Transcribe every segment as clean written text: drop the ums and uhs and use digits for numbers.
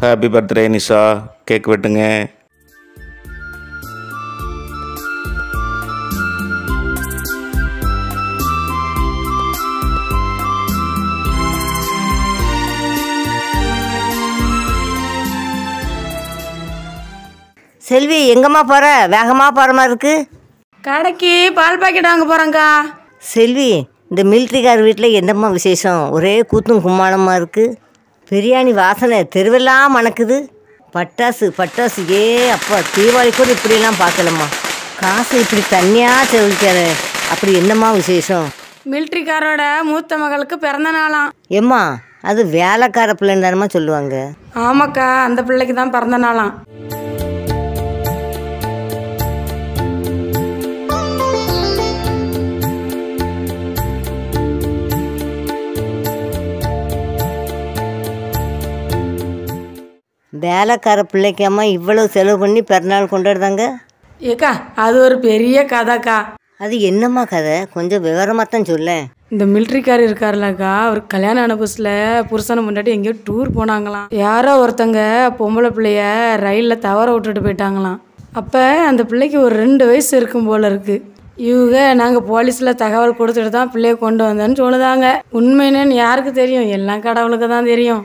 Happy birthday Nisha. Cake வெட்டுங்க. செல்வி, எங்கம்மா போகிற? வேகமாக போகிற மாதிரி இருக்கு. கடைக்கு பால் பாக்கெட் வாங்க போகிறேங்க்கா. செல்வி, இந்த மிலிட்ரிக்கார் வீட்டில் என்னம்மா விசேஷம்? ஒரே கூத்தும் கும்மாளமாக இருக்குது. பிரியாணி வாசனை தெருவெல்லாம் மணக்குது. பட்டாசு பட்டாசு. ஏ அப்பா, தீபாவளி கூட இப்படியெல்லாம் பார்க்கலம்மா. காசு இப்படி தனியாக செவிக்காரு. அப்படி என்னம்மா விசேஷம்? மிலிட்ரிக்காரோட மூத்த மகளுக்கு பிறந்த நாளாம். ஏம்மா, அது வேலைக்கார பிள்ளைன்னு தானம்மா சொல்லுவாங்க. ஆமாக்கா, அந்த பிள்ளைக்கு தான் பிறந்த நாளாம். வேலைக்கார பிள்ளைக்காம்மா இவ்வளவு செலவு பண்ணி பிறநாள் கொண்டாடுதாங்க? ஏக்கா, அது ஒரு பெரிய கதைக்கா. அது என்னம்மா கதை? கொஞ்சம் விவரமாக தான் சொல்ல. இந்த மிலிட்ரிக்கார் இருக்காருலக்கா, அவர் கல்யாணம் ஆன புதுசில் புருஷனை முன்னாடி எங்கேயோ டூர் போனாங்களாம். யாரோ ஒருத்தங்க பொம்பளை பிள்ளைய ரயிலில் தவற விட்டுட்டு போயிட்டாங்களாம். அப்போ அந்த பிள்ளைக்கு ஒரு 2 வயசு இருக்கும் போல இருக்கு. இவங்க நாங்கள் போலீஸில் தகவல் கொடுத்துட்டு தான் பிள்ளைய கொண்டு வந்தேன்னு சொல்லுதாங்க. உண்மைன்னு யாருக்கு தெரியும்? எல்லாம் கடவுளுக்கு தான் தெரியும்.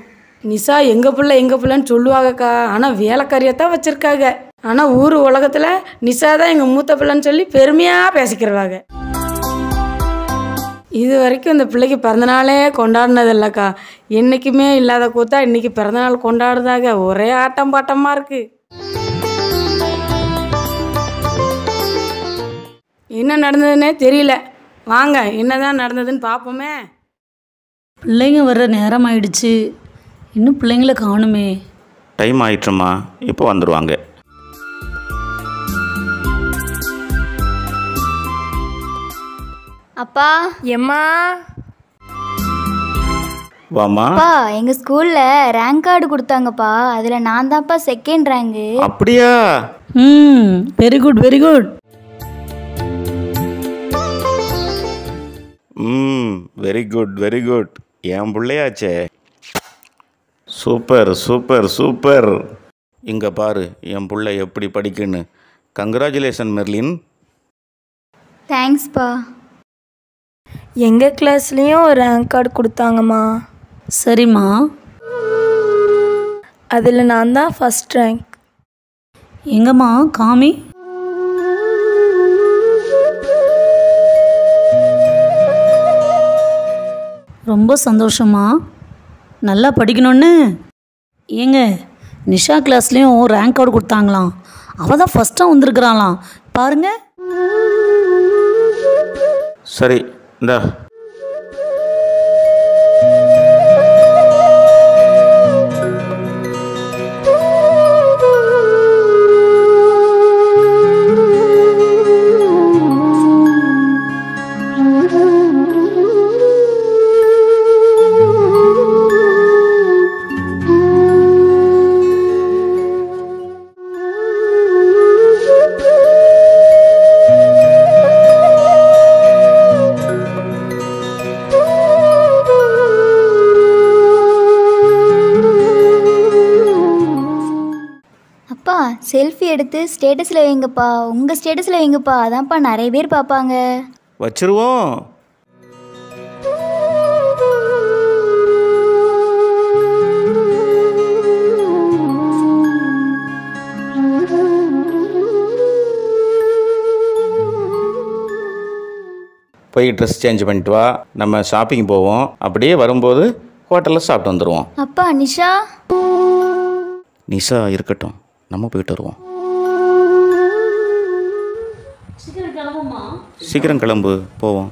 நிஷா எங்கள் பிள்ளைன்னு சொல்லுவாங்கக்கா. ஆனால் வேலைக்காரியத்தான் வச்சுருக்காங்க. ஆனால் ஊர் உலகத்தில் நிஷா தான் எங்கள் மூத்த பிள்ளைன்னு சொல்லி பெருமையாக பேசிக்கிறவாங்க. இது வரைக்கும் இந்த பிள்ளைக்கு பிறந்தநாளே கொண்டாடினது இல்லைக்கா. என்றைக்குமே இல்லாத கூத்தா இன்றைக்கி பிறந்தநாள் கொண்டாடுதாங்க. ஒரே ஆட்டம் பாட்டமாக இருக்குது. என்ன நடந்ததுன்னே தெரியல. வாங்க, என்னதான் நடந்ததுன்னு பார்ப்போமே. பிள்ளைங்க வர்ற நேரம் ஆயிடுச்சு, இன்னும் பிள்ளைங்கள காணுமே. டைம் ஆயிட்டுமா, இப்போ வந்துடுவாங்க. அப்பா. எம்மா வாமா. அப்பா, எங்கள் ஸ்கூலில் ரேங்க் கார்டு கொடுத்தாங்கப்பா. அதில் நான் தான்ப்பா செகண்ட் ரேங்கு. அப்படியா? Very good very good. Very good very good. என் பிள்ளையாச்சே. Super super super. இங்கே பாரு என் பிள்ளை எப்படி படிக்குன்னு. Congratulation Merlin. தேங்க்ஸ்ப்பா. எங்கள் கிளாஸ்லேயும் ரேங்க் கார்டு கொடுத்தாங்கம்மா. சரிம்மா. அதில் நான் தான் ஃபஸ்ட் ரேங்க். எங்கம்மா காமி? ரொம்ப சந்தோஷமா. நல்லா படிக்கணும்னு. ஏங்க, நிஷா கிளாஸ்லேயும் ரேங்க் கார்டு கொடுத்தாங்களாம். அவள் தான் ஃபஸ்ட்டாக வந்திருக்கிறாளாம் பாருங்க. சரி, இந்தா. அப்பா, செல்ஃபி எடுத்து ஸ்டேட்டஸில் வைங்கப்பா. உங்கள் ஸ்டேட்டஸில் வைங்கப்பா. அதான்ப்பா நிறைய பேர் பார்ப்பாங்க. வச்சிருவோம். போய் ட்ரெஸ் சேஞ்ச் பண்ணிட்டு வா. நம்ம ஷாப்பிங் போவோம். அப்படியே வரும்போது ஹோட்டலில் சாப்பிட்டு வந்துடுவோம். அப்பா, நிஷா? நிஷா இருக்கட்டும், நம்ம போயிட்டு வருவோம். சீக்கிரம் கிளம்பு, போவோம்.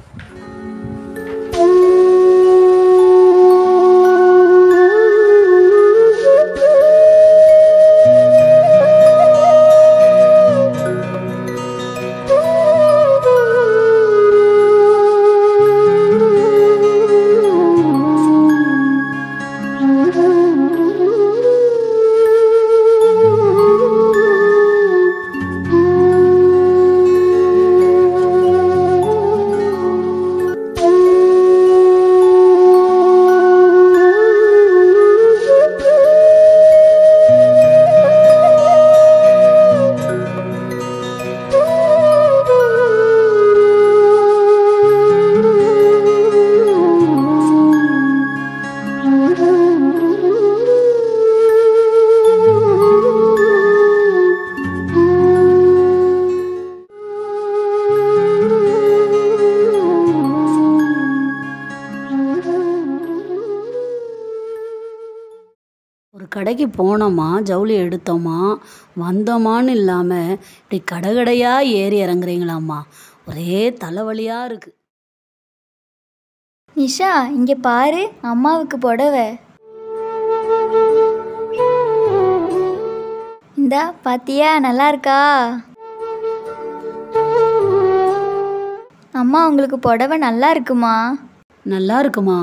ஒரு கடைக்கு போனோமா, ஜவுளி எடுத்தோமா, வந்தோமான்னு இல்லாமல் இப்படி கடையாக ஏறி இறங்குறீங்களாம்மா. ஒரே தலைவலியாக இருக்குது. நிஷா இங்கே பாரு, அம்மாவுக்கு புடவை. இந்தா பாத்தியா, நல்லா இருக்கா? அம்மா உங்களுக்கு புடவை நல்லா இருக்குமா? நல்லா இருக்குமா,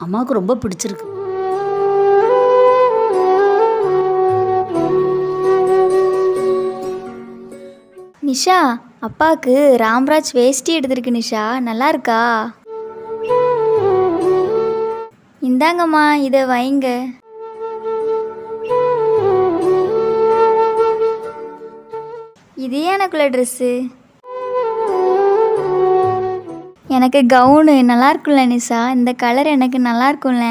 அம்மாவுக்கு ரொம்ப பிடிச்சிருக்கு. நிஷா, அப்பாவுக்கு ராம்ராஜ் வேஷ்டி எடுத்திருக்கு நிஷா, நல்லா இருக்கா? இந்தாங்கம்மா, இதை வைங்க. இது எனக்குள்ள ட்ரெஸ்ஸு. எனக்கு கவுனு நல்லா இருக்கும்ல நிஷா, இந்த கலர் எனக்கு நல்லா இருக்கும்ல.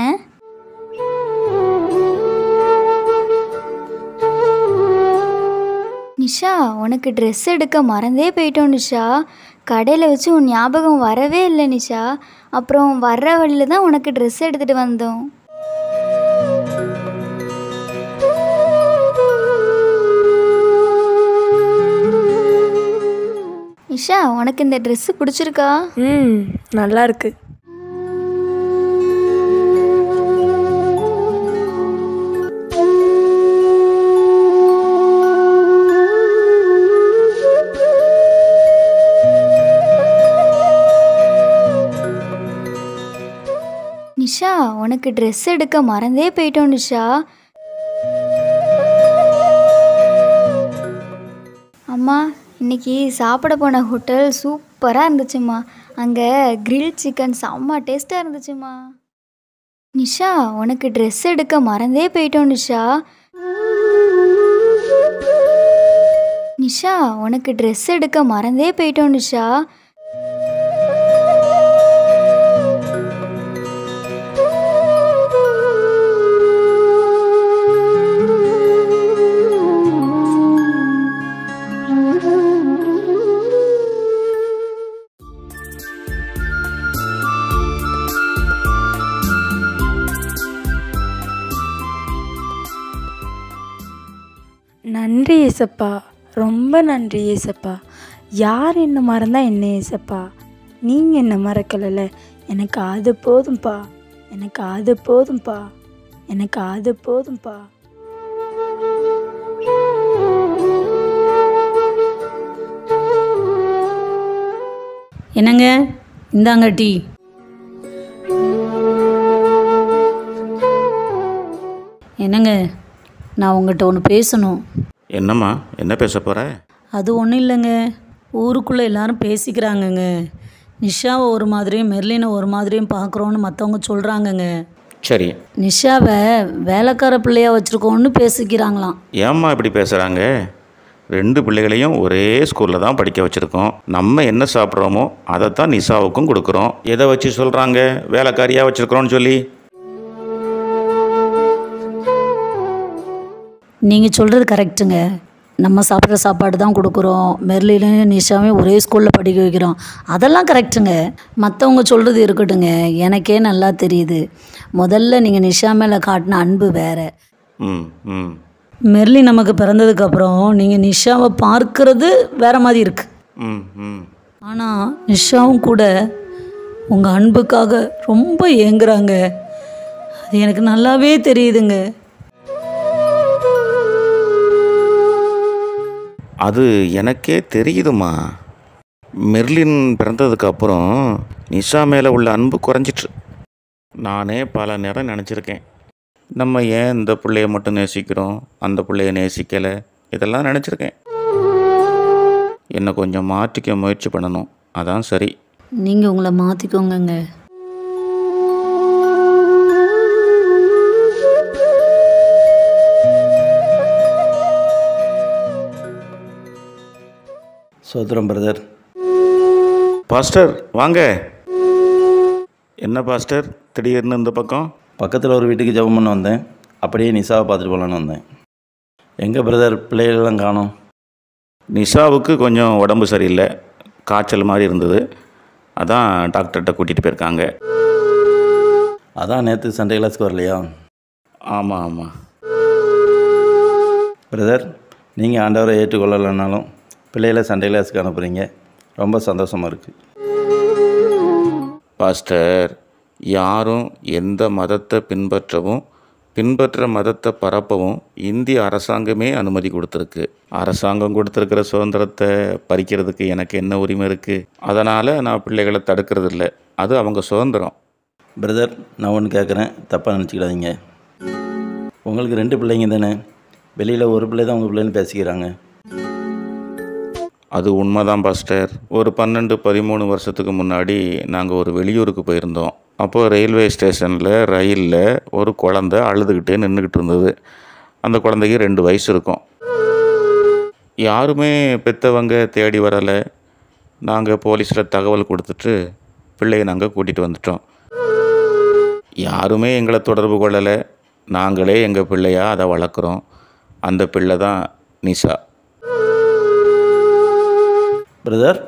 நிஷா, உனக்கு ட்ரெஸ் எடுக்க மறந்தே போயிட்டோம் நிஷா. கடையில் வச்சு உன் ஞாபகம் வரவே இல்லை நிஷா. அப்புறம் வர்ற வழியில் தான் உனக்கு ட்ரெஸ் எடுத்துகிட்டு வந்தோம். நிஷா, உனக்கு இந்த ட்ரெஸ்ஸு பிடிச்சிருக்கா? நல்லா இருக்கு. நிஷா, உனக்கு ட்ரெஸ் எடுக்க மறந்தே போயிட்டோம் நிஷா. அம்மா, இன்னைக்கு சாப்பிட போன ஹோட்டல் சூப்பராக இருந்துச்சுமா. அங்கே கிரில் சிக்கன் செம்ம டேஸ்ட்டாக இருந்துச்சுமா. நிஷா, உனக்கு ட்ரெஸ் எடுக்க மறந்தே போயிட்டோம் நிஷா. நிஷா, உனக்கு ட்ரெஸ் எடுக்க மறந்தே போயிட்டோம் நிஷா. நன்றி ஏசப்பா, ரொம்ப நன்றி ஏசப்பா. யார் என்ன மறந்தா என்ன ஏசப்பா, நீங்கள் என்ன மறக்கலைல்ல. எனக்கு அது போதும்ப்பா, எனக்கு அது போதும்ப்பா, எனக்கு அது போதும்ப்பா. என்னங்க, இந்தாங்க டீ. என்னங்க, நான் உங்கள்கிட்ட ஒன்று பேசணும். என்னம்மா, என்ன பேச போகிற? அது ஒன்றும் இல்லைங்க, ஊருக்குள்ளே எல்லாரும் பேசிக்கிறாங்கங்க. நிஷாவை ஒரு மாதிரியும் மெர்லினை ஒரு மாதிரியும் பார்க்குறோன்னு மற்றவங்க சொல்கிறாங்கங்க. சரி, நிஷாவை வேலைக்கார பிள்ளையாக வச்சுருக்கோன்னு பேசிக்கிறாங்களாம். ஏம்மா இப்படி பேசுகிறாங்க? 2 பிள்ளைகளையும் ஒரே ஸ்கூலில் தான் படிக்க வச்சுருக்கோம். நம்ம என்ன சாப்பிட்றோமோ அதைத்தான் நிஷாவுக்கும் கொடுக்குறோம். எதை வச்சு சொல்கிறாங்க வேலைக்காரியாக வச்சுருக்குறோன்னு சொல்லி? நீங்கள் சொல்கிறது கரெக்டுங்க. நம்ம சாப்பிட்ற சாப்பாடு தான் கொடுக்குறோம். மெர்லினையும் நிஷாவையும் ஒரே ஸ்கூலில் படிக்க வைக்கிறோம். அதெல்லாம் கரெக்டுங்க. மற்றவங்க சொல்கிறது இருக்கட்டுங்க, எனக்கே நல்லா தெரியுது. முதல்ல நீங்கள் நிஷா மேலே காட்டின அன்பு வேறு. மெர்லி நமக்கு பிறந்ததுக்கப்புறம் நீங்கள் நிஷாவை பார்க்கறது வேறு மாதிரி இருக்குது. ஆனால் நிஷாவும் கூட உங்கள் அன்புக்காக ரொம்ப ஏங்குறாங்க. அது எனக்கு நல்லாவே தெரியுதுங்க. அது எனக்கே தெரியுதுமா. மெர்லின் பிறந்ததுக்கப்புறம் நிஷா மேலே உள்ள அன்பு குறைஞ்சிட்டு. நானே பல நேரம் நினச்சிருக்கேன், நம்ம ஏன் இந்த பிள்ளைய மட்டும் நேசிக்கிறோம், அந்த பிள்ளைய நேசிக்கலை, இதெல்லாம் நினச்சிருக்கேன். என்னை கொஞ்சம் மாற்றிக்க முயற்சி பண்ணணும், அதான் சரி. நீங்கள் உங்களை மாற்றிக்கோங்க. சோத்ரம் பிரதர். பாஸ்டர் வாங்க. என்ன பாஸ்டர் திடீர்னு இந்த பக்கம்? பக்கத்தில் ஒரு வீட்டுக்கு ஜெபம் பண்ண வந்தேன். அப்படியே நிஷாவை பார்த்துட்டு போகலான்னு வந்தேன். எங்கே பிரதர், பிள்ளைகளெல்லாம் காணோம். நிஷாவுக்கு கொஞ்சம் உடம்பு சரியில்லை, காய்ச்சல் மாதிரி இருந்தது. அதான் டாக்டர்கிட்ட கூட்டிகிட்டு போயிருக்காங்க. அதான் நேற்று சண்டே கிளாஸ்க்கு வரலையா? ஆமாம் ஆமாம். பிரதர், நீங்கள் ஆண்டவரை ஏற்றுக்கொள்ளலைன்னாலும் பிள்ளைகளை சண்டே கிளாஸுக்கு அனுப்புகிறீங்க. ரொம்ப சந்தோஷமாக இருக்குது. பாஸ்டர், யாரும் எந்த மதத்தை பின்பற்ற மதத்தை பரப்பவும் இந்திய அரசாங்கமே அனுமதி கொடுத்துருக்கு. அரசாங்கம் கொடுத்துருக்கிற சுதந்திரத்தை பறிக்கிறதுக்கு எனக்கு என்ன உரிமை இருக்குது? அதனால் நான் பிள்ளைகளை தடுக்கிறதில்ல. அது அவங்க சுதந்திரம். பிரதர், நான் ஒன்று கேட்குறேன், தப்பாக நினச்சிக்கிடாதீங்க. உங்களுக்கு 2 பிள்ளைங்க தானே? வெளியில் ஒரு பிள்ளை தான் உங்கள் பிள்ளைன்னு பேசிக்கிறாங்க. அது உண்மைதான் பாஸ்டர். ஒரு 12-13 வருஷத்துக்கு முன்னாடி நாங்கள் ஒரு வெளியூருக்கு போயிருந்தோம். அப்போது ரயில்வே ரயிலில் ஒரு குழந்தை அழுதுகிட்டே நின்றுக்கிட்டு இருந்தது. அந்த குழந்தைக்கு 2 வயசு இருக்கும். யாருமே பெற்றவங்க தேடி வரலை. நாங்கள் போலீஸில் தகவல் கொடுத்துட்டு பிள்ளையை நாங்கள் கூட்டிகிட்டு வந்துட்டோம். யாருமே எங்களை தொடர்பு கொள்ளலை. நாங்களே எங்கள் பிள்ளையாக அதை வளர்க்குறோம். அந்த பிள்ளை தான் நிஷா. பிரதர்,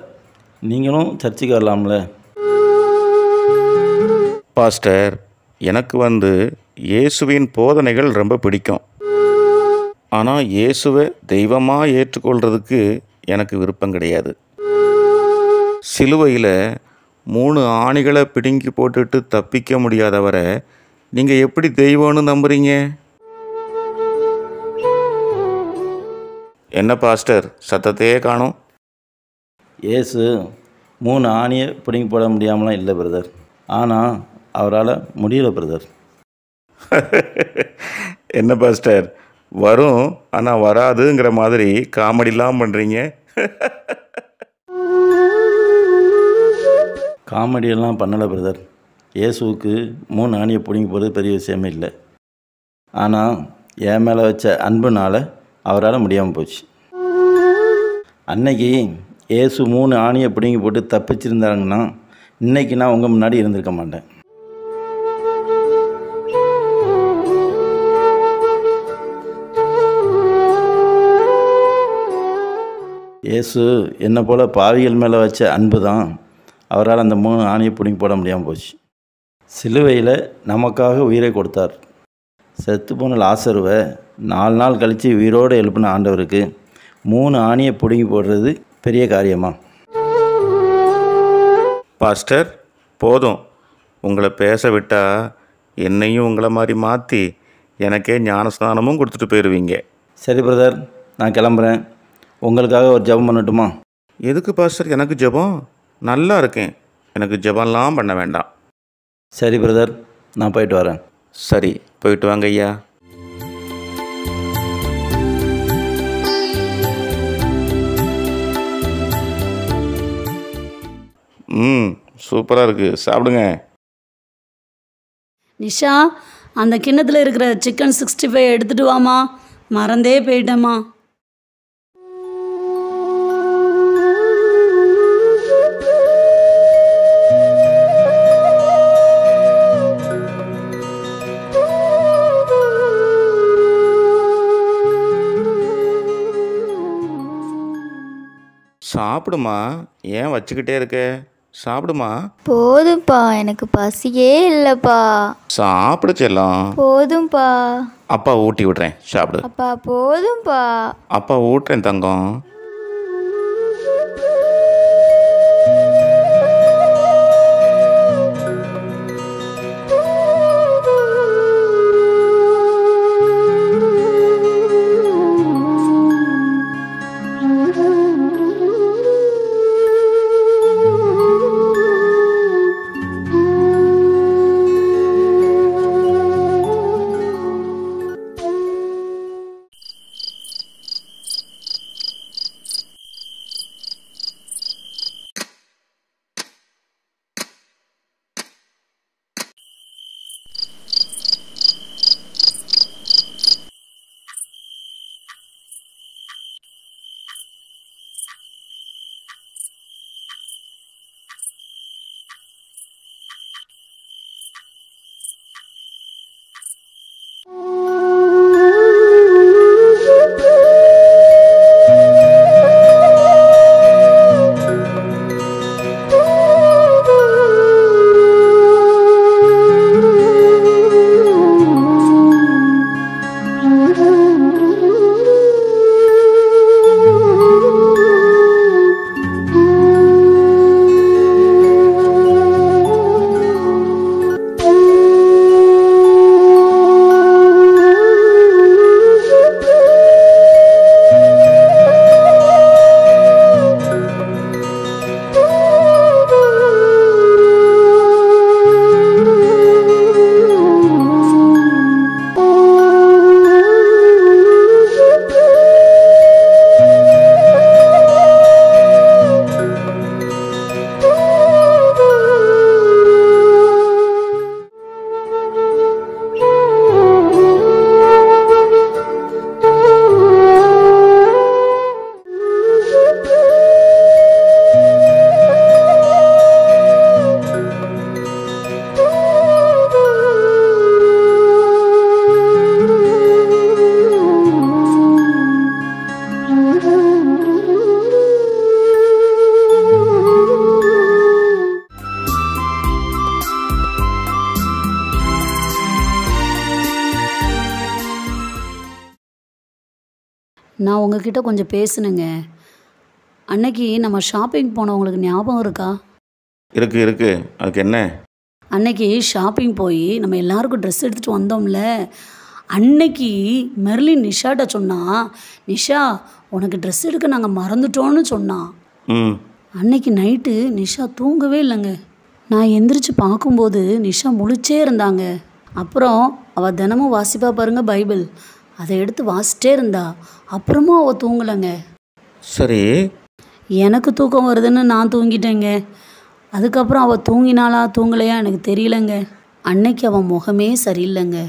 நீங்களும் சர்ச்சுக்கு வரலாம்ல? பாஸ்டர், எனக்கு இயேசுவின் போதனைகள் ரொம்ப பிடிக்கும். ஆனால் இயேசுவை தெய்வமாக ஏற்றுக்கொள்கிறதுக்கு எனக்கு விருப்பம் கிடையாது. சிலுவையில் 3 ஆணிகளை பிடுங்கி போட்டுட்டு தப்பிக்க முடியாதவரை நீங்கள் எப்படி தெய்வம்னு நம்புறீங்க? என்ன பாஸ்டர், சத்தத்தையே காணோம்? இயேசு 3 ஆணியை பிடிங்கி போட முடியாமலாம் இல்லை பிரதர். ஆனால் அவரால் முடியல பிரதர். என்ன பாஸ்டர், வரும் ஆனால் வராதுங்கிற மாதிரி காமெடிலாம் பண்ணுறீங்க. காமெடியெல்லாம் பண்ணலை பிரதர். இயேசுவுக்கு 3 ஆணியை பிடிங்கி போகிறது பெரிய விஷயமே இல்லை. ஆனால் என் மேலே வச்ச அன்புனால் அவரால் முடியாமல் போச்சு. அன்னைக்கு இயேசு 3 ஆணியை பிடுங்கி போட்டு தப்பிச்சிருந்தாங்கன்னா இன்றைக்கி நான் உங்கள் முன்னாடி இருந்திருக்க மாட்டேன். இயேசு என்னை போல் பாவிகள் மேலே வச்ச அன்பு தான் அவரால் அந்த 3 ஆணியை பிடுங்கி போட முடியாமல் போச்சு. சிலுவையில் நமக்காக உயிரை கொடுத்தார். செத்து போன லாசருவை 4 நாள் கழித்து உயிரோடு எழுப்பின ஆண்டவருக்கு 3 ஆணியை பிடுங்கி போடுறது பெரிய காரியமா? பாஸ்டர், போதும். உங்களை பேச விட்டால் என்னையும் உங்களை மாதிரி மாற்றி எனக்கே ஞானஸ்நானமும் கொடுத்துட்டு போயிடுவீங்க. சரி பிரதர், நான் கிளம்புறேன். உங்களுக்காக ஒரு ஜெபம் பண்ணட்டுமா? எதுக்கு பாஸ்டர் எனக்கு ஜெபம்? நல்லா இருக்கேன். எனக்கு ஜெபம்லாம் பண்ண வேண்டாம். சரி பிரதர், நான் போயிட்டு வரேன். சரி, போயிட்டு வாங்க ஐயா. சூப்பராக இருக்குது, சாப்பிடுங்க. நிஷா, அந்த கிண்ணத்தில் இருக்கிற சிக்கன் 65 எடுத்துகிட்டு வாமா. மறந்தே போயிட்டேம்மா. சாப்பிடுமா, ஏன் வச்சுக்கிட்டே இருக்க? சாப்பிடுமா. போதும்ப்பா, எனக்கு பசியே இல்லைப்பா. சாப்பிடு செல்லம். போதும்ப்பா. அப்பா ஊட்டி விட்றேன், சாப்பிடு. அப்பா போதும்ப்பா. அப்பா ஊட்டுறேன் தங்கம். நான் உங்ககிட்ட கொஞ்சம் பேசணுங்க. அன்னைக்கு நம்ம ஷாப்பிங் போனவங்களுக்கு ஞாபகம் இருக்கா? இருக்கு. அதுக்கு என்ன? அன்னைக்கு ஷாப்பிங் போய் நம்ம எல்லாருக்கும் ட்ரெஸ் எடுத்துகிட்டு வந்தோம்ல, அன்னைக்கு மெர்லின் நிஷாட்ட சொன்னா, நிஷா உனக்கு ட்ரெஸ் எடுக்க நாங்கள் மறந்துட்டோன்னு சொன்னான். ம். அன்னைக்கு நைட்டு நிஷா தூங்கவே இல்லைங்க. நான் எந்திரிச்சு பார்க்கும்போது நிஷா முழிச்சே இருந்தாங்க. அப்புறம் அவள் தினமும் வாசிப்பா பாருங்க பைபிள், அதை எடுத்து வாசிட்டே இருந்தா. அப்புறமும் அவள் தூங்கலைங்க. சரி. எனக்கு தூக்கம் வருதுன்னு நான் தூங்கிட்டேங்க. அதுக்கப்புறம் அவள் தூங்கினாளா தூங்கலையா எனக்கு தெரியலங்க. அன்னைக்கு அவன் முகமே சரியில்லைங்க.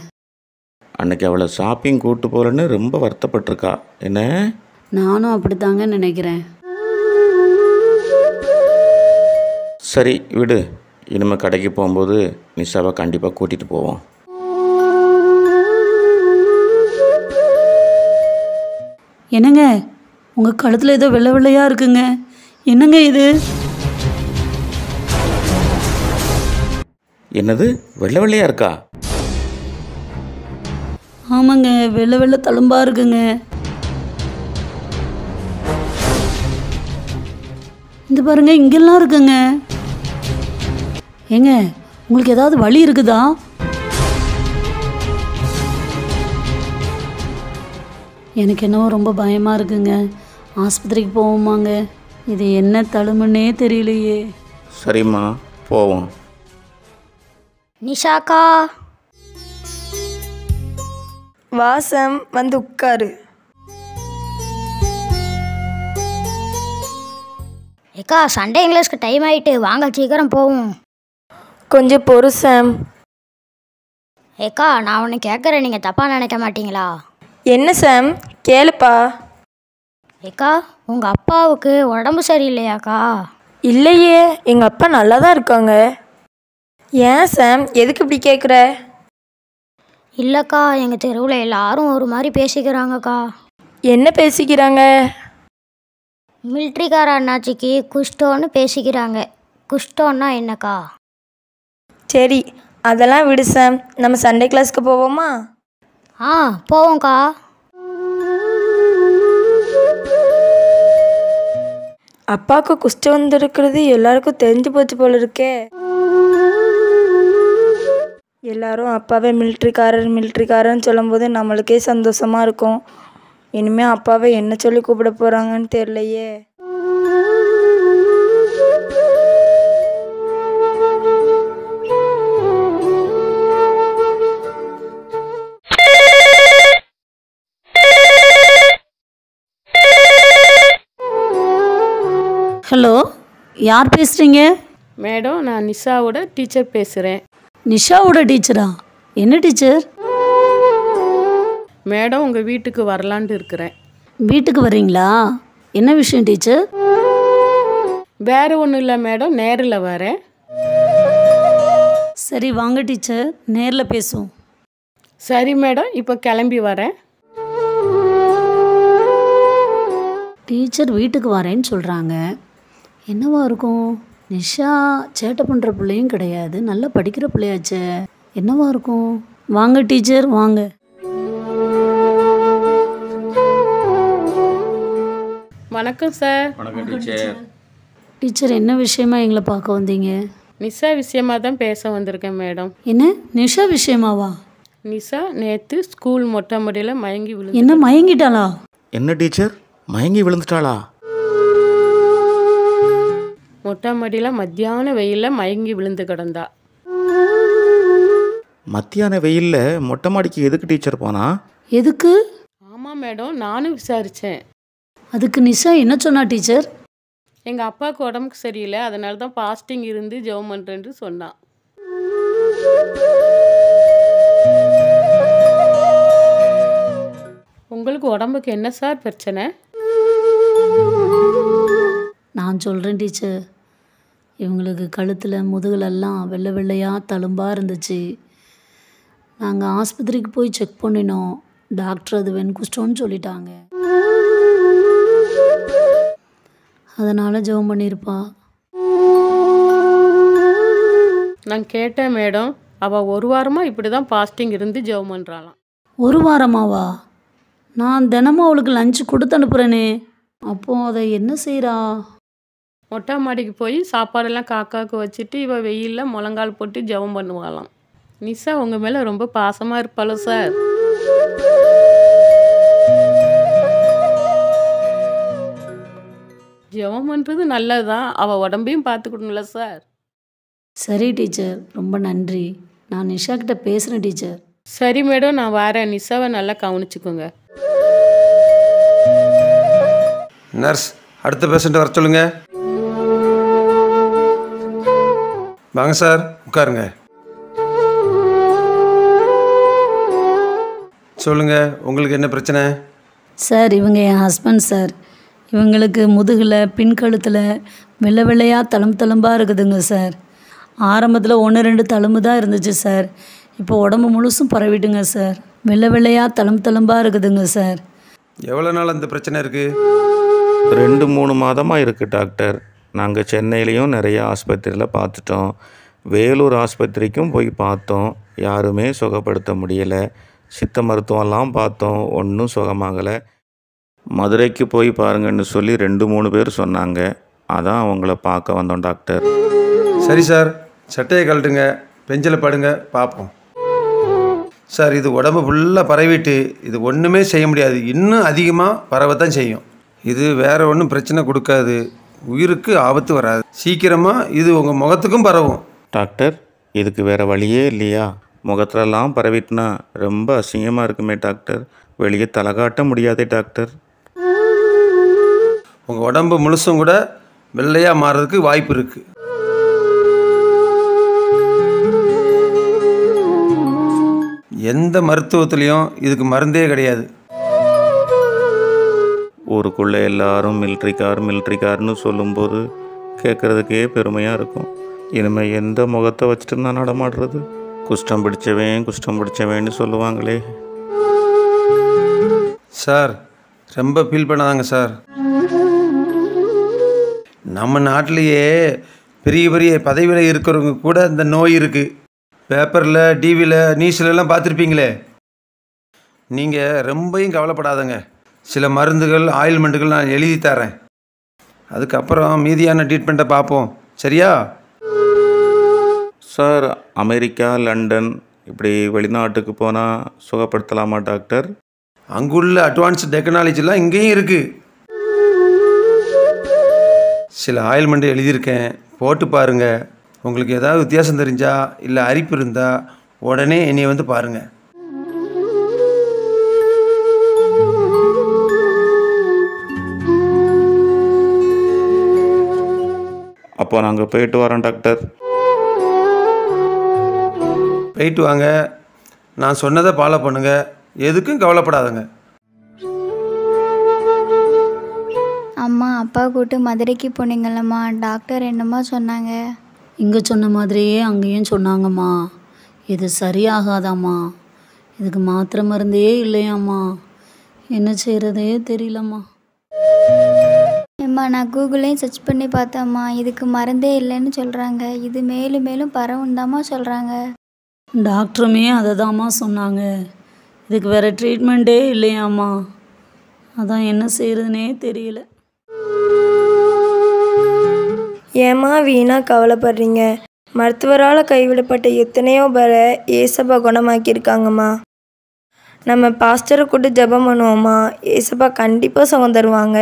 அன்னைக்கு அவளை ஷாப்பிங் கூப்பிட்டு போகலன்னு ரொம்ப வருத்தப்பட்டிருக்கா என்ன? நானும் அப்படித்தாங்க நினைக்கிறேன். சரி விடு, இனிமேல் கடைக்கு போகும்போது நிஷாவை கண்டிப்பாக கூட்டிகிட்டு போவோம். என்னங்க உங்கள் கழுத்தில் ஏதோ வெள்ளை வெள்ளையாக இருக்குங்க, என்னங்க இது? என்னது வெள்ளை வெள்ளையாக இருக்கா? ஆமாங்க, வெள்ளை வெள்ளை தழும்பாக இருக்குங்க. இந்த பாருங்க இங்கெல்லாம் இருக்குங்க. ஏங்க உங்களுக்கு ஏதாவது வலி இருக்குதா? எனக்கு என்னவோ ரொம்ப பயமாக இருக்குங்க. ஆஸ்பத்திரிக்கு போவோமாங்க? இது என்ன தழும்புன்னே தெரியலையே. சரிம்மா போவோம். நிஷாக்கா, வாசம் வந்து உட்காரு. ஏக்கா சண்டே இங்கிலீஷ்க்கு டைம் ஆகிட்டு வாங்க சீக்கிரம் போவோம். கொஞ்சம் பொறு சாம். ஏக்கா நான் ஒன்று கேட்குறேன், நீங்கள் தப்பாக நினைக்க மாட்டீங்களா? என்ன சாம் கேளுப்பா. ஏக்கா உங்கள் அப்பாவுக்கு உடம்பு சரியில்லையாக்கா? இல்லையே, எங்கள் அப்பா நல்லா தான் இருக்காங்க. ஏன் சாம் எதுக்கு இப்படி கேட்குற? இல்லைக்கா எங்கள் தெருவில் எல்லாரும் ஒரு மாதிரி பேசிக்கிறாங்கக்கா. என்ன பேசிக்கிறாங்க? மிலிட்ரிக்கார அண்ணாச்சிக்கு குஷ்டோன்னு பேசிக்கிறாங்க. குஷ்டோன்னா என்னக்கா? சரி அதெல்லாம் விடு சாம், நம்ம சண்டே கிளாஸ்க்கு போவோமா? போவோம்க்கா. அப்பாவுக்கு குஷ்டம் வந்துருக்கிறது எல்லாருக்கும் தெரிஞ்சு போச்சு போல இருக்கே. எல்லாரும் அப்பாவே மிலிட்ரிக்காரன்னு சொல்லும்போது நம்மளுக்கே சந்தோஷமாக இருக்கும். இனிமேல் அப்பாவை என்ன சொல்லி கூப்பிட போகிறாங்கன்னு தெரியலையே. ஹலோ, யார் பேசுகிறீங்க? மேடம் நான் நிஷாவோட டீச்சர் பேசுகிறேன். நிஷாவோட டீச்சரா? என்ன டீச்சர்? மேடம் உங்கள் வீட்டுக்கு வரலான்ட்டு இருக்கிறேன். வீட்டுக்கு வர்றீங்களா? என்ன விஷயம் டீச்சர்? வேறு ஒன்றும் இல்லை மேடம், நேரில் வரேன். சரி வாங்க டீச்சர், நேரில் பேசுவோம். சரி மேடம், இப்போ கிளம்பி வரேன். டீச்சர் வீட்டுக்கு வரேன்னு சொல்கிறாங்க. என்னவா இருக்கும்? நிஷா சேட்டை பண்ணுற பிள்ளையும் கிடையாது, நல்லா படிக்கிற பிள்ளையாச்சே. என்னவா இருக்கும்? வாங்க டீச்சர் வாங்க. வணக்கம் சார். வணக்கம் டீச்சர். டீச்சர் என்ன விஷயமா எங்களை பார்க்க வந்தீங்க? நிஷா விஷயமாக தான் பேச வந்திருக்கேன் மேடம். என்ன நிஷா விஷயமாவா? நிஷா நேற்று ஸ்கூல் மொட்டை மாடியில் மயங்கி விழுந்து. என்ன மயங்கிட்டாளா? என்ன டீச்சர் மயங்கி விழுந்துட்டாளா? மொட்டை மாடியில் மத்தியான வெயிலில் மயங்கி விழுந்து கிடந்தா. மத்தியான வெயிலில் மொட்டை மாடிக்கு எதுக்கு டீச்சர் போனா? எதுக்கு? ஆமாம் மேடம், நானும் விசாரித்தேன். அதுக்கு நிஷா என்ன சொன்னா டீச்சர்? எங்கள் அப்பாவுக்கு உடம்புக்கு சரியில்லை, அதனால தான் ஃபாஸ்டிங் இருந்து ஜெபம் பண்ணுறேன்னு சொன்னான். உங்களுக்கு உடம்புக்கு என்ன சார் பிரச்சனை? நான் சொல்கிறேன் டீச்சர், இவங்களுக்கு கழுத்தில் முதுகுலெல்லாம் வெள்ளை வெள்ளையாக தழும்பாக இருந்துச்சு. நாங்கள் ஆஸ்பத்திரிக்கு போய் செக் பண்ணினோம். டாக்டர் அது வெண்குஷ்டம்னு சொல்லிட்டாங்க. அதனால் ஜெபம் பண்ணியிருப்பா. நான் கேட்டேன் மேடம், அவள் ஒரு வாரமாக இப்படி தான் ஃபாஸ்டிங் இருந்து ஜெபம் பண்ணுறாளாம். ஒரு வாரமாவா? நான் தினமும் அவளுக்கு லஞ்சு கொடுத்து அனுப்புகிறேனே, அப்போ அதை என்ன செய்கிறா? மொட்டை மாடிக்கு போய் சாப்பாடெல்லாம் காக்காவுக்கு வச்சுட்டு இவ வெயிலில் முழங்கால் போட்டு ஜெபம் பண்ணுவாளாம். நிஷா உங்கள் மேலே ரொம்ப பாசமாக இருப்பாளோ சார்? ஜெபம் பண்ணுறது நல்லது தான், அவள் உடம்பையும் பார்த்துக்கணும்ல சார். சரி டீச்சர், ரொம்ப நன்றி. நான் நிஷா கிட்ட பேசுகிறேன் டீச்சர். சரி மேடம், நான் வரேன். நிஷாவை நல்லா கவனிச்சுக்கோங்க. நர்ஸ், அடுத்த பேஷண்ட் வர சொல்லுங்க. வாங்க சார், உட்காருங்க. சொல்லுங்க, உங்களுக்கு என்ன பிரச்சனை? சார், இவங்க என் ஹஸ்பண்ட் சார். இவங்களுக்கு முதுகில் பின்கழுத்தில் வெள்ளை வெள்ளையாக தழும்பாக இருக்குதுங்க சார். ஆரம்பத்தில் 1-2 தழும்பு தான் இருந்துச்சு சார். இப்போ உடம்பு முழுசும் பரவிட்டுங்க சார். வெள்ளை வெள்ளையாக தழும்பாக இருக்குதுங்க சார். எவ்வளோ நாள் அந்த பிரச்சனை இருக்குது? 2-3 மாதமாக இருக்குது டாக்டர். நாங்கள் சென்னையிலையும் நிறைய ஆஸ்பத்திரியில் பார்த்துட்டோம், வேலூர் ஆஸ்பத்திரிக்கும் போய் பார்த்தோம், யாருமே சுகப்படுத்த முடியலை. சித்த மருத்துவம்லாம் பார்த்தோம், ஒன்றும் சுகமாகலை. மதுரைக்கு போய் பாருங்கன்னு சொல்லி 2-3 பேர் சொன்னாங்க. அதான் அவங்கள பார்க்க வந்தோம் டாக்டர். சரி சார், சட்டையை கழட்டுங்க, பெஞ்சில் படுங்க, பார்ப்போம். சார், இது உடம்பு ஃபுல்லாக பரவிட்டு இது ஒன்றுமே செய்ய முடியாது, இன்னும் அதிகமாக பரவத்தான் செய்யும். இது வேறு ஒன்றும் பிரச்சனை கொடுக்காது, உயிருக்கு ஆபத்து வராது. சீக்கிரமாக இது உங்கள் முகத்துக்கும் பரவும். டாக்டர், இதுக்கு வேறு வழியே இல்லையா? முகத்துலலாம் பரவிட்டுனா ரொம்ப அசிங்கமாக இருக்குமே டாக்டர், வெளியே தலை காட்ட முடியாதே டாக்டர். உங்கள் உடம்பு முழுசும் கூட வெள்ளையாக மாறுறதுக்கு வாய்ப்பு இருக்குது. எந்த மருத்துவத்துலேயும் இதுக்கு மருந்தே கிடையாது. ஊருக்குள்ளே எல்லாரும் மிலிட்ரிக்கார்னு சொல்லும்போது கேட்குறதுக்கே பெருமையாக இருக்கும். இனிமேல் எந்த முகத்தை வச்சுட்டு நான் நடமாடுறது? குஷ்டம் பிடிச்சவேன்னு சொல்லுவாங்களே. சார், ரொம்ப ஃபீல் பண்ணாதாங்க சார். நம்ம நாட்டிலையே பெரிய பெரிய பதவியில் இருக்கிறவங்க கூட இந்த நோய் இருக்குது. பேப்பரில், டிவியில், நியூஸ்லலாம் பார்த்துருப்பீங்களே. நீங்கள் ரொம்பவும் கவலைப்படாதங்க. சில மருந்துகள், ஆயில்மெண்ட்டுகள் நான் எழுதி தரேன். அதுக்கப்புறம் மீதியான ட்ரீட்மெண்ட்டை பார்ப்போம், சரியா? சார், அமெரிக்கா, லண்டன் இப்படி வெளிநாட்டுக்கு போனால் சுகப்படுத்தலாமா டாக்டர்? அங்குள்ள அட்வான்ஸ் டெக்னாலஜிலாம் இங்கேயும் இருக்குது. சில ஆயில்மெண்ட் எழுதியிருக்கேன், போட்டு பாருங்கள். உங்களுக்கு ஏதாவது வித்தியாசம் தெரிஞ்சால் இல்லை அரிப்பு இருந்தால் உடனே என்னை வந்து பாருங்கள். அப்போ நாங்கள் போயிட்டு வரோம் டாக்டர். போயிட்டு வாங்க. நான் சொன்னதை ஃபாலோ பண்ணுங்கள், எதுக்கும் கவலைப்படாதங்க. அம்மா, அப்பா கூட்டு மதுரைக்கு போனீங்களம்மா, டாக்டர் என்னம்மா சொன்னாங்க? இங்கே சொன்ன மாதிரியே அங்கேயும் சொன்னாங்கம்மா. இது சரியாகாதாம்மா, இதுக்கு மாத்திரை மருந்தே இல்லையாம்மா. என்ன செய்கிறதே தெரியலம்மா. ஏம்மா, நான் கூகுளையும் சர்ச் பண்ணி பார்த்தேம்மா, இதுக்கு மருந்தே இல்லைன்னு சொல்கிறாங்க. இது மேலும் மேலும் பரவுந்தாம்மா சொல்கிறாங்க. டாக்டருமே அதை தாம்மா சொன்னாங்க, இதுக்கு வேறு ட்ரீட்மெண்ட்டே இல்லையாம்மா. அதான் என்ன செய்கிறதுனே தெரியல. ஏம்மா வீணாக கவலைப்படுறீங்க? மருத்துவரால் கைவிடப்பட்ட எத்தனையோ பேரை ஏசப்பா குணமாக்கியிருக்காங்கம்மா. நம்ம பாஸ்டரை கூட்டு ஜெபம் பண்ணுவோம்மா, ஏசப்பா கண்டிப்பாக சுகம் தருவாங்க.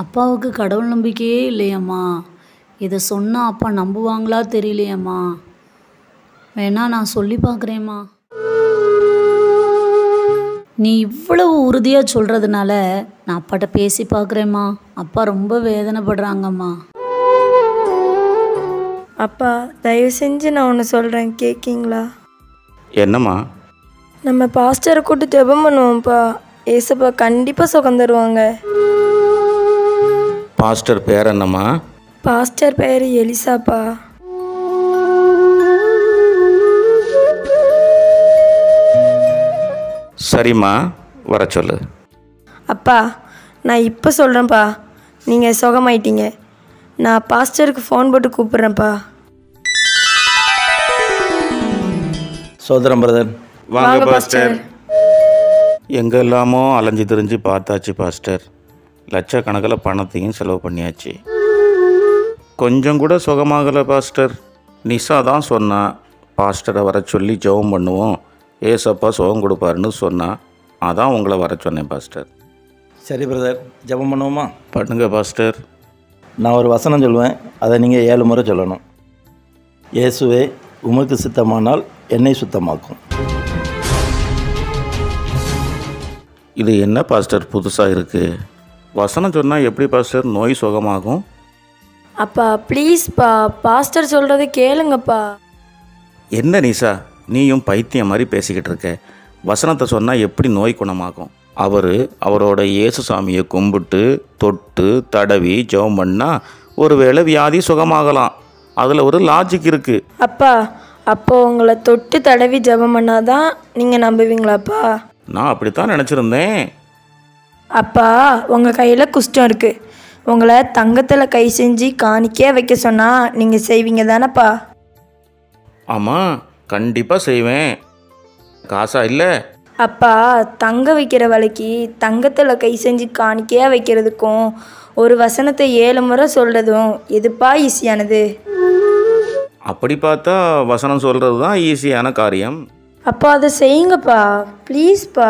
அப்பாவுக்கு கடவுள் நம்பிக்கையே இல்லையம்மா. இதை சொன்னால் அப்பா நம்புவாங்களா தெரியலையம்மா. வேணா நான் சொல்லி பார்க்குறேம்மா. நீ இவ்வளவு உறுதியாக சொல்கிறதுனால நான் அப்பாட்ட பேசி பார்க்குறேம்மா. அப்பா ரொம்ப வேதனைப்படுறாங்கம்மா. அப்பா, தயவு செஞ்சு நான் ஒன்று சொல்கிறேன், கேட்கீங்களா? என்னம்மா? நம்ம பாஸ்டரை கூட்டு ஜெபம் பண்ணுவோம்ப்பா, ஏசப்பா கண்டிப்பாக சுகம் தருவாங்க. பாஸ்டர் பேர் என்னம்மா? பாஸ்டர் பேர் எலிசாப்பா. சரிம்மா, வர சொல்லு. அப்பா, நான் இப்போ சொல்கிறேன்ப்பா, நீங்கள் சுகமாயிட்டீங்க. நான் பாஸ்டருக்கு ஃபோன் போட்டு கூப்பிட்றேன்ப்பா. சோதரம் பிரதர், வாங்க பாஸ்டர். எங்கெல்லாமோ அலைஞ்சு திரிஞ்சு பார்த்தாச்சு பாஸ்டர். லட்சக்கணக்கில் பணத்தையும் செலவு பண்ணியாச்சு. கொஞ்சம் கூட சுகமாகலை பாஸ்டர். நிஷா தான் சொன்னா, பாஸ்டரை வர சொல்லி ஜெபம் பண்ணுவோம், ஏசப்பா சுகம் கொடுப்பாருன்னு சொன்னா. அதான் உங்களை வர சொன்னேன் பாஸ்டர். சரி பிரதர், ஜெபம் பண்ணுவோமா? பண்ணுங்க பாஸ்டர். நான் ஒரு வசனம் சொல்லுவேன், அதை நீங்கள் 7 முறை சொல்லணும். இயேசுவே, உமக்கு சித்தமானால் என்னை சுத்தமாக்கும். இது என்ன பாஸ்டர் புதுசாக இருக்குது? வசனம் சொன்னால் எப்படி பாஸ்டர் நோய் சுகமாகும்? அப்பா ப்ளீஸ்ப்பா, பாஸ்டர் சொல்கிறத கேளுங்கப்பா. என்ன நிஷா, நீயும் பைத்தியம் மாதிரி பேசிக்கிட்டு இருக்க. வசனத்தை சொன்னால் எப்படி நோய் குணமாகும்? அவரோட இயேசு சாமியை கும்பிட்டு தொட்டு தடவி ஜெபம் பண்ணால் ஒருவேளை வியாதி சுகமாகலாம். அதில் ஒரு லாஜிக் இருக்குது. அப்பா, அப்போ உங்களை தொட்டு தடவி ஜெபம் பண்ணாதான் நீங்கள் நம்புவீங்களாப்பா? நான் அப்படித்தான் நினச்சிருந்தேன். அப்பா, உங்கள் கையில் குஷ்டம் இருக்குது. உங்களை தங்கத்தில் கை செஞ்சு காணிக்கையாக வைக்க சொன்னால் நீங்கள் செய்வீங்க தானேப்பா? ஆமாம், கண்டிப்பாக செய்வேன். காசா இல்லை? அப்பா, தங்க வைக்கிற வேலைக்கு தங்கத்தில் கை செஞ்சு காணிக்கையாக வைக்கிறதுக்கும் ஒரு வசனத்தை 7 முறை சொல்கிறதும் எதுப்பா ஈஸியானது? அப்படி பார்த்தா வசனம் சொல்கிறது தான் ஈஸியான காரியம். அப்பா அதை செய்யுங்கப்பா, ப்ளீஸ்ப்பா.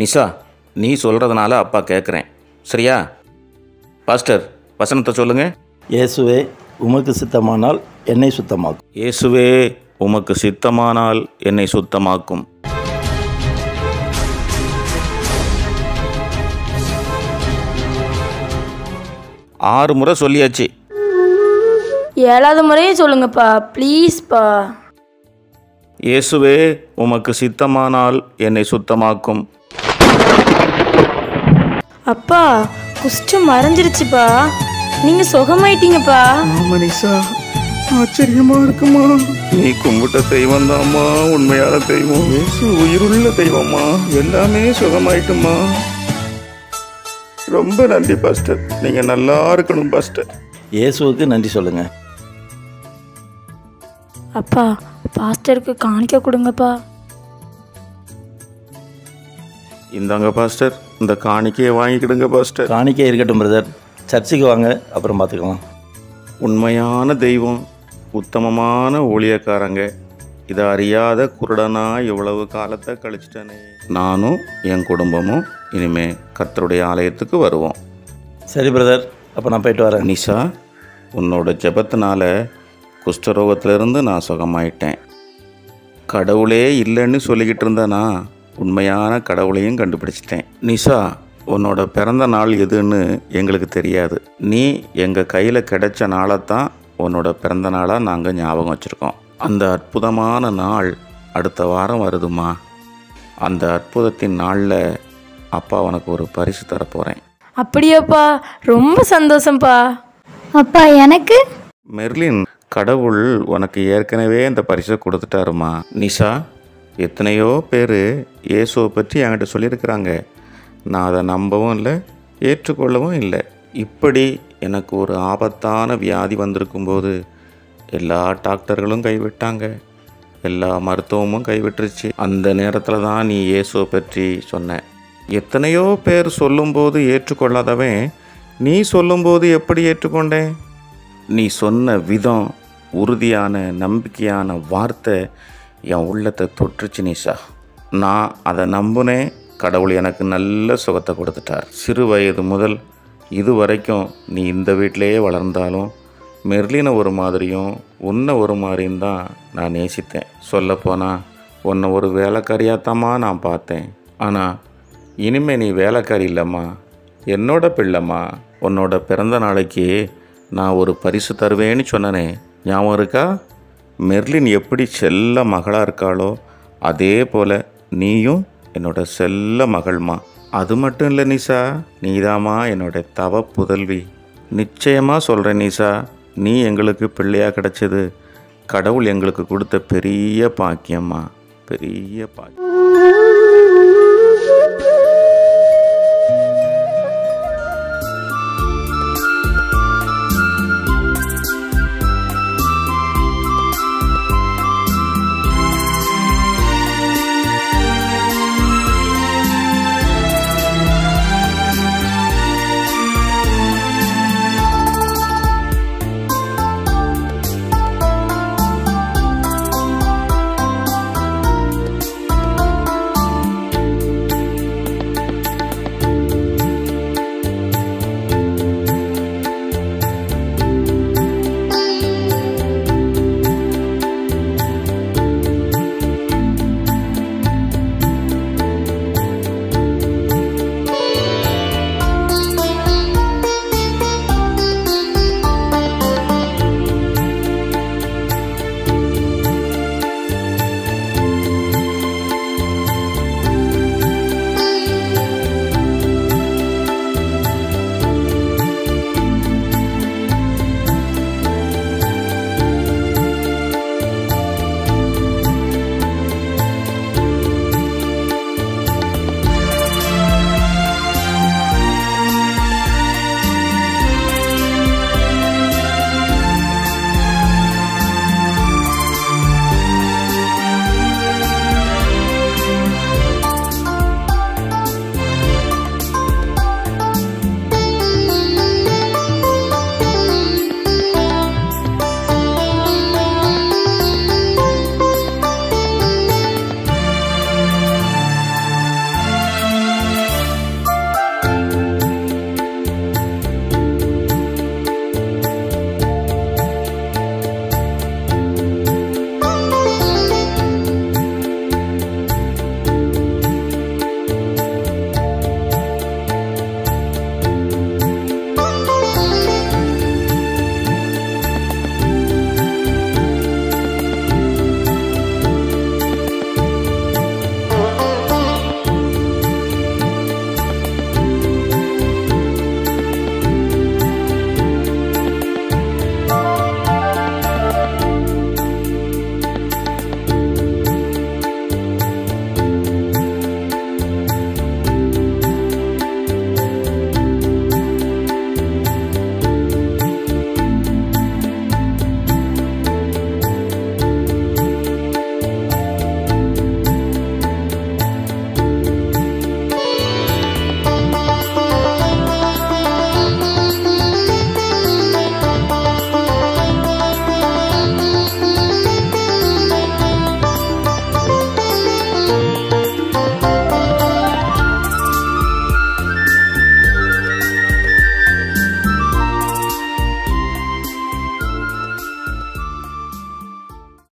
நிஷா, நீ சொல்கிறதுனால அப்பா கேட்குறேன், சரியா? பாஸ்டர், வசனத்தை சொல்லுங்கள். இயேசுவே, உமக்கு சித்தமானால் என்னை சுத்தமாக்கும். இயேசுவே, உமக்கு சித்தமானால் என்னை சுத்தமாக்கும். ஆறு முறை சொல்லியாச்சு. 7வது முறையும் சொல்லுங்கப்பா, ப்ளீஸ்ப்பா. இயேசுவே, உமக்கு சித்தமானால் என்னை சுத்தமாக்கும். அப்பா, குஷ்டம் மறைஞ்சிருச்சுப்பா, நீங்கள் சுகமாயிட்டீங்கப்பா. மனிஷா, ஆச்சரியமா இருக்குமா? நீ கும்பிட்ட தெய்வம் தாம்மா உண்மையான தெய்வம். இயேசு உயிருள்ள தெய்வம்மா. எல்லாமே சுகமாயிட்டுமா. ரொம்ப நன்றி பாஸ்டர். நீங்கள் நல்லா இருக்கணும் பாஸ்டர். இயேசுவுக்கு நன்றி சொல்லுங்கள். அப்பா, பாஸ்டருக்கு காணிக்க கொடுங்கப்பா. இந்தாங்க பாஸ்டர், இந்த காணிக்கையை வாங்கிக்கிடுங்க பாஸ்டர். காணிக்கை இருக்கட்டும் பிரதர், சர்ச்சுக்கு வாங்க, அப்புறம் பார்த்துக்கலாம். உண்மையான தெய்வம், உத்தமமான ஊழியக்காரங்க, இதை அறியாத குருடனா இவ்வளவு காலத்தை கழிச்சிட்டனே. நானும் என் குடும்பமும் இனிமே கர்த்தருடைய ஆலயத்துக்கு வருவோம். சரி பிரதர், அப்போ நான் போயிட்டு வரேன். நிஷா, உன்னோட ஜெபத்தினால குஷ்டரோகத்திலிருந்து நான் சுகமாயிட்டேன். கடவுளே இல்லைன்னு சொல்லிக்கிட்டு இருந்தேனா, உண்மையான கடவுளையும் கண்டுபிடிச்சிட்டேன். நிஷா, உன்னோட பிறந்த நாள் எதுன்னு எங்களுக்கு தெரியாது. நீ எங்கள் கையில் கிடைச்ச நாளைத்தான் உன்னோட பிறந்த நாளாக நாங்கள் ஞாபகம் வச்சுருக்கோம். அந்த அற்புதமான நாள் அடுத்த வாரம் வருதுமா. அந்த அற்புதத்தின் நாளில் அப்பா உனக்கு ஒரு பரிசு தரப்போகிறேன். அப்படியாப்பா, ரொம்ப சந்தோஷம்ப்பா. அப்பா, எனக்கு மெர்லின், கடவுள் உனக்கு ஏற்கனவே இந்த பரிசை கொடுத்துட்டாருமா. நிஷா, எத்தனையோ பேர் இயேசுவை பற்றி என்கிட்ட சொல்லியிருக்கிறாங்க. நான் அதை நம்பவும் இல்லை, ஏற்றுக்கொள்ளவும் இல்லை. இப்படி எனக்கு ஒரு ஆபத்தான வியாதி வந்திருக்கும்போது எல்லா டாக்டர்களும் கைவிட்டாங்க, எல்லா மருத்துவமும் கைவிட்டுருச்சு. அந்த நேரத்தில் தான் நீ இயேசுவை பற்றி சொன்ன. எத்தனையோ பேர் சொல்லும்போது ஏற்றுக்கொள்ளாதவன் நீ சொல்லும்போது எப்படி ஏற்றுக்கொண்டேன்? நீ சொன்ன விதம், உறுதியான நம்பிக்கையான வார்த்தை என் உள்ளத்தை தொற்றுச்சு நிஷா. நான் அதை நம்புனேன். கடவுள் எனக்கு நல்ல சுகத்தை கொடுத்துட்டார். சிறு வயது முதல் இது வரைக்கும் நீ இந்த வீட்டிலையே வளர்ந்தாலும் மெர்லினை ஒரு மாதிரியும் உன்னை ஒரு மாதிரியும் தான் நான் நேசித்தேன். சொல்லப்போனால் உன்னை ஒரு வேலைக்காரியாத்தாம்மா நான் பார்த்தேன். ஆனால் இனிமேல் நீ வேலைக்காரி இல்லைம்மா, என்னோட பிள்ளைம்மா. உன்னோட பிறந்த நாளைக்கு நான் ஒரு பரிசு தருவேன்னு சொன்னனே, ஞாபகம் இருக்கா? மெர்லின் எப்படி செல்ல மகளாக இருக்காளோ அதே போல் நீயும் என்னோட செல்ல மகள்மா. அது மட்டும் இல்லை நிஷா, நீதாம்மா என்னோட தவ புதல்வி. நிச்சயமாக சொல்கிறேன் நிஷா, நீ எங்களுக்கு பிள்ளையாக கிடைச்சது கடவுள் எங்களுக்கு கொடுத்த பெரிய பாக்கியம்மா, பெரிய பாக்கியம்.